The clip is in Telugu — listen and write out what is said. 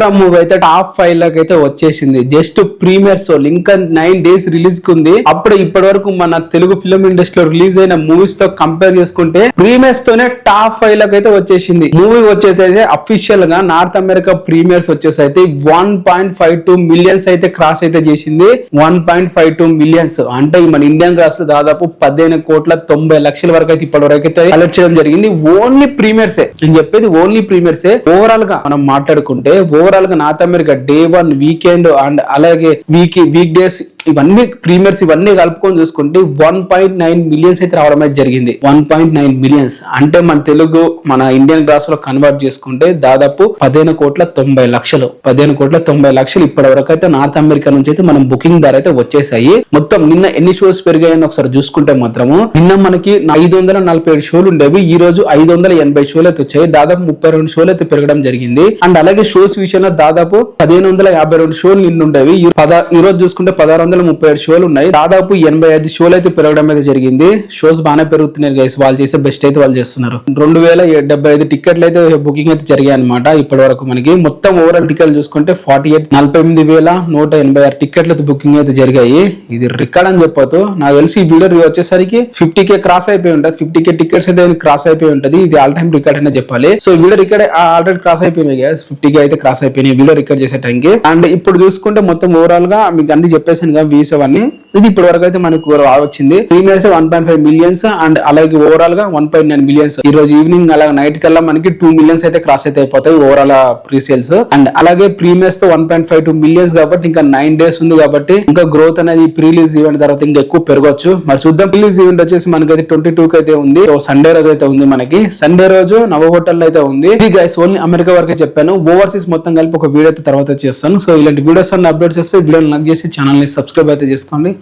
విక్రమ్ మూవీ అయితే టాప్ 5 లకు అయితే వచ్చేసింది. జస్ట్ ప్రీమియర్ షో ఇంకా 9 days రిలీజ్ కు ఉంది. అప్పుడు ఇప్పటి వరకు మన తెలుగు ఫిల్మ్ ఇండస్ట్రీలో రిలీజ్ అయిన మూవీస్ తో కంపేర్ చేసుకుంటే ప్రీమియర్స్ తోనే టాప్ 5 లకు అయితే వచ్చేసింది. మూవీ వచ్చేది అఫీషియల్ గా నార్త్ అమెరికా ప్రీమియర్స్ వచ్చేసి అయితే 1.52 మిలియన్స్ అయితే క్రాస్ అయితే చేసింది. 1.52 మిలియన్స్ అంటే మన ఇండియన్ గ్రాస్ లో దాదాపు 15,90,00,000 వరకు అయితే ఇప్పటి వరకు అయితే కలెక్ట్ చేయడం జరిగింది. ఓన్లీ ప్రీమియర్సే నేను చెప్పేది, ఓన్లీ ప్రీమియర్సే. ఓవరాల్ గా మనం మాట్లాడుకుంటే ఓవరాల్ గా north America day 1 weekend and అలాగే వీక్ డేస్ ఇవన్నీ ప్రీమియర్స్ ఇవన్నీ కలుపుకొని చూసుకుంటే 1.9 మిలియన్స్ అయితే రావడం అయితే జరిగింది. 1.9 మిలియన్స్ అంటే మన తెలుగు మన ఇండియన్ గ్రాస్ లో కన్వర్ట్ చేసుకుంటే దాదాపు 15,90,00,000 15,90,00,000 ఇప్పటి వరకు అయితే నార్త్ అమెరికా నుంచి అయితే మనం బుకింగ్ ధర అయితే వచ్చేసాయి. మొత్తం నిన్న ఎన్ని షోస్ పెరిగాయని ఒకసారి చూసుకుంటే మాత్రము నిన్న మనకి 547 షోలు ఉండేవి, ఈ రోజు 580 షోలు అయితే వచ్చాయి. దాదాపు 32 షోలు అయితే పెరగడం జరిగింది. అండ్ అలాగే షోస్ విషయంలో దాదాపు 1552 షోలు నిన్న ఉండేవి, ఈ రోజు చూసుకుంటే 1637 షోలు ఉన్నాయి. దాదాపు 85 షోలు అయితే పెరగడం అయితే జరిగింది. షోస్ బాగానే పెరుగుతున్నాయి గైస్, వాళ్ళు చేసే బెస్ట్ అయితే వాళ్ళు చేస్తున్నారు. 2075 టికెట్లు అయితే బుకింగ్ అయితే జరిగాయి అనమాట. ఇప్పటి వరకు మనకి మొత్తం ఓవరాల్ టికెట్లు చూసుకుంటే 48,48,186 టికెట్లు అయితే బుకింగ్ అయితే జరిగాయి. ఇది రికార్డ్ అని చెప్పొద్దు, నాకు తెలిసి ఈ వీడియో వచ్చేసరికి 50K క్రాస్ అయిపోయి ఉంటుంది. 50K టికెట్స్ అయితే క్రాస్ అయిపోయి ఉంటది. ఇది ఆల్ టైమ్ రికార్డ్ అనే చెప్పాలి. So video record already cross అయిపోయినాయి గైస్, 50K అయితే క్రాస్ అయిపోయినాయి వీడియో రికార్డ్ చేసే టైంకి. అండ్ ఇప్పుడు చూసుకుంటే మొత్తం ఓవరాల్ గా మీకు అన్ని చెప్పేసాను వీస్ అవన్నీ. ఇది ఇప్పటి వరకు అయితే మనకు వచ్చింది ప్రీమియర్స్ 1.5 మిలియన్స్ అండ్ అలాగే ఓవరాల్ గా 1.9 మిలియన్స్. ఈ రోజు ఈవినింగ్ అలాగే నైట్ కల్లా మనకి 2 మిలియన్స్ అయితే క్రాస్ అయితే అయిపోతాయి ఓవరాల్ ప్రీ సేల్స్. అండ్ అలాగే ప్రీమియర్స్ తో 1.52 మిలియన్స్ కాబట్టి ఇంకా 9 days ఉంది కాబట్టి ఇంకా గ్రోత్ అనేది ప్రీ రిలీజ్ ఈవెంట్ తర్వాత ఇంకా ఎక్కువ పెరగొచ్చు. మరి చూద్దాం. ప్రీ రిలీజ్ ఈవెంట్ వచ్చేసి మనకైతే 22 కి అయితే ఉంది. సండే రోజు అయితే ఉంది మనకి. సండే రోజు నవ హోటల్ అయితే ఉంది. ఇది గైస్ ఓన్లీ అమెరికా వరకే చెప్పాను. ఓవర్సీస్ మొత్తం కలిపి ఒక వీడియో అయితే తర్వాత చేస్తాను. సో ఇలాంటి వీడియోస్ అన్ని అప్డేట్ చేస్తే వీడియోని లైక్ చేసి ఛానల్ ని సబ్స్క్రైబ్ అయితే చేసుకోండి.